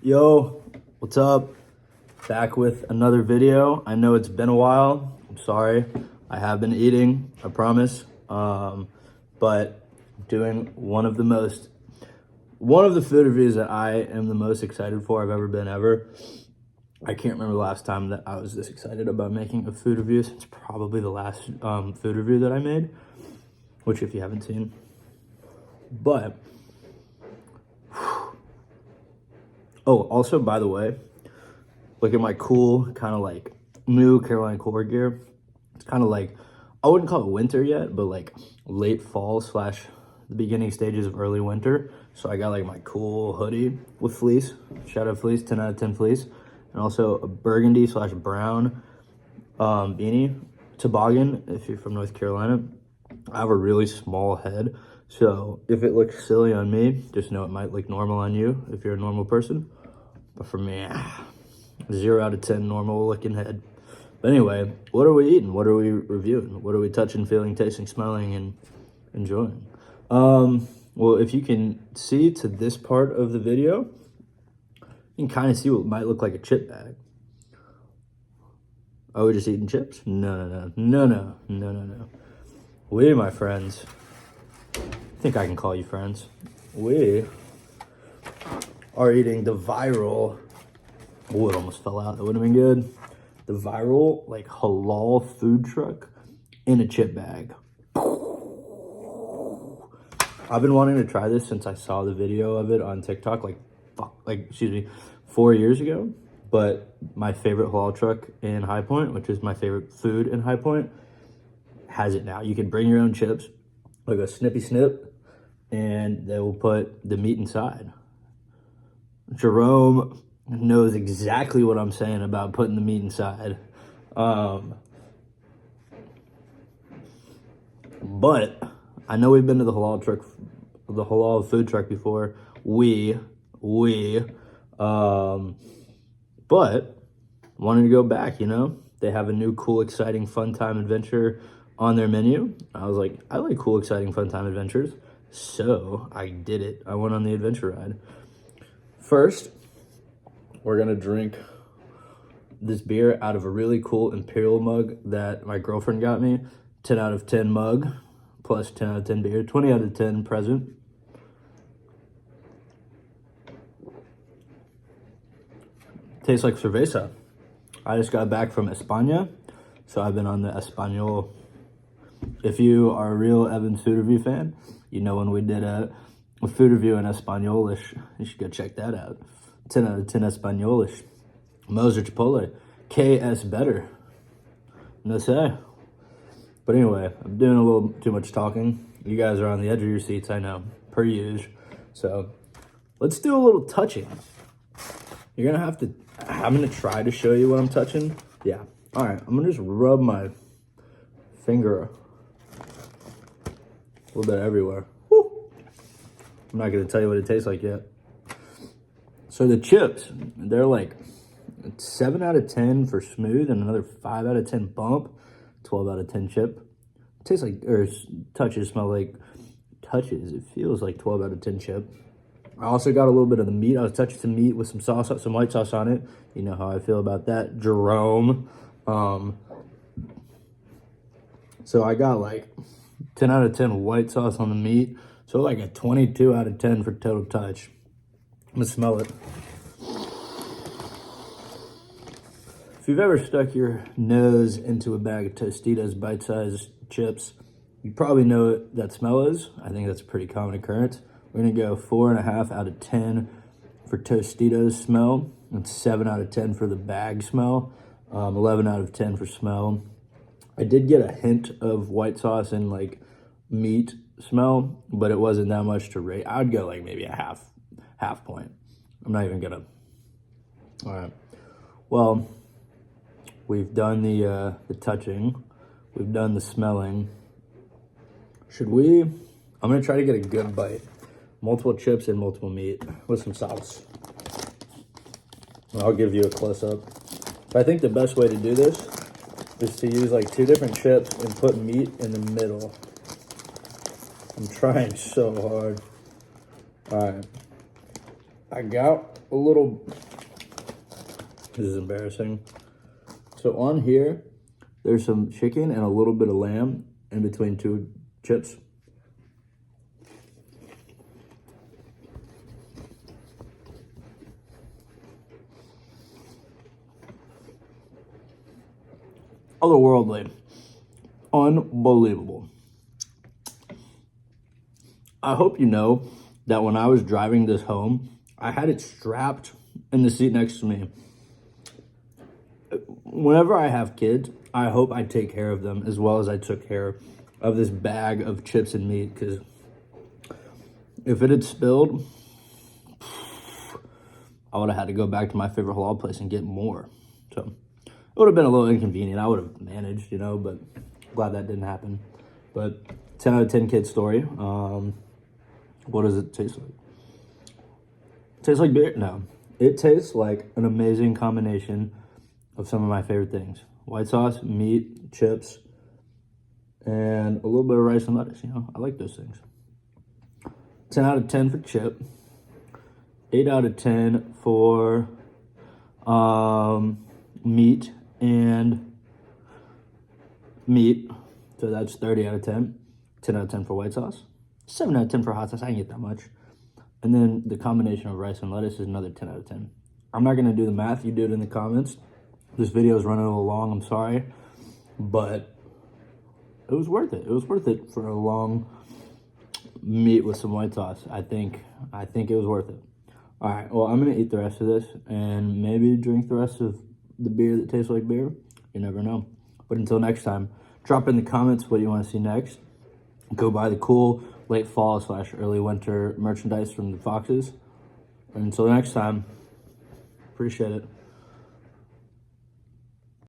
Yo, what's up? Back with another video. I know it's been a while. I'm sorry. I have been eating, I promise. But doing one of the food reviews that I am the most excited for I've ever been ever. I can't remember the last time that I was this excited about making a food review since probably the last food review that I made, which if you haven't seen. But oh, also, by the way, look at my cool, kind of like new Carolina Core gear. It's kind of like, I wouldn't call it winter yet, but like late fall / the beginning stages of early winter. So I got like my cool hoodie with fleece, shout out fleece, 10 out of 10 fleece. And also a burgundy / brown beanie, toboggan, if you're from North Carolina. I have a really small head, so if it looks silly on me, just know it might look normal on you if you're a normal person. But for me, 0 out of 10 normal looking head. But anyway, what are we eating? What are we reviewing? What are we touching, feeling, tasting, smelling, and enjoying? Well, if you can see to this part of the video, you can kind of see what might look like a chip bag. Are we just eating chips? No. We, my friends, I think I can call you friends. We are eating the viral, oh, it almost fell out. That would have been good. The viral, like, halal food truck in a chip bag. I've been wanting to try this since I saw the video of it on TikTok, 4 years ago. But my favorite halal truck in High Point, which is my favorite food in High Point, has it now. You can bring your own chips, like a snippy snip, and they will put the meat inside. Jerome knows exactly what I'm saying about putting the meat inside. But I know we've been to the halal food truck before. But wanted to go back, you know? They have a new cool, exciting, fun time adventure on their menu. I was like, I like cool, exciting, fun time adventures. So I did it. I went on the adventure ride. First, we're gonna drink this beer out of a really cool Imperial mug that my girlfriend got me. 10 out of 10 mug, plus 10 out of 10 beer, 20 out of 10 present. Tastes like cerveza. I just got back from España, so I've been on the Español. If you are a real Evan's food review fan, you know when we did a food review in Españolish, you should go check that out. 10 out of 10 Españolish. Moser Chipotle. KS better. No say. But anyway, I'm doing a little too much talking. You guys are on the edge of your seats, I know, per usual. So let's do a little touching. You're gonna have to, I'm gonna try to show you what I'm touching. Yeah. All right, I'm gonna just rub my finger a little bit everywhere. Woo. I'm not gonna tell you what it tastes like yet. So the chips, they're like 7 out of 10 for smooth and another 5 out of 10 bump, 12 out of 10 chip. It tastes like, or touches smell like touches. It feels like 12 out of 10 chip. I also got a little bit of the meat. I was touching some meat with some sauce, some white sauce on it. You know how I feel about that, Jerome. So I got like 10 out of 10 white sauce on the meat. So like a 22 out of 10 for total touch. I'm gonna smell it. If you've ever stuck your nose into a bag of Tostitos bite-sized chips, you probably know what that smell is. I think that's a pretty common occurrence. We're gonna go 4.5 out of 10 for Tostitos smell, and 7 out of 10 for the bag smell, 11 out of 10 for smell. I did get a hint of white sauce and like meat smell, but it wasn't that much to rate. I'd go like maybe a half point. I'm not even gonna. All right. Well, we've done the touching. We've done the smelling. Should we? I'm gonna try to get a good bite. Multiple chips and multiple meat with some sauce. I'll give you a close-up. I think the best way to do this is to use like 2 different chips and put meat in the middle. I'm trying so hard. All right. I got a little, this is embarrassing. So on here, there's some chicken and a little bit of lamb in between two chips. Otherworldly. Unbelievable. I hope you know that when I was driving this home, I had it strapped in the seat next to me. Whenever I have kids, I hope I take care of them as well as I took care of this bag of chips and meat, because if it had spilled, I would have had to go back to my favorite halal place and get more. So it would have been a little inconvenient. I would have managed, but glad that didn't happen. But 10 out of 10 kid story. What does it taste like? Tastes like beer? No. It tastes like an amazing combination of some of my favorite things. White sauce, meat, chips, and a little bit of rice and lettuce. I like those things. 10 out of 10 for chip. 8 out of 10 for meat and meat. So that's 30 out of 10. 10 out of 10 for white sauce. 7 out of 10 for hot sauce. I didn't get that much. And then the combination of rice and lettuce is another 10 out of 10. I'm not going to do the math. You do it in the comments. This video is running a little long. I'm sorry. But it was worth it. It was worth it for a long meat with some white sauce. I think it was worth it. All right. Well, I'm going to eat the rest of this and maybe drink the rest of the beer that tastes like beer. You never know. But until next time, drop in the comments what you want to see next. Go buy the cool late fall / early winter merchandise from the Foxes. And until next time, appreciate it.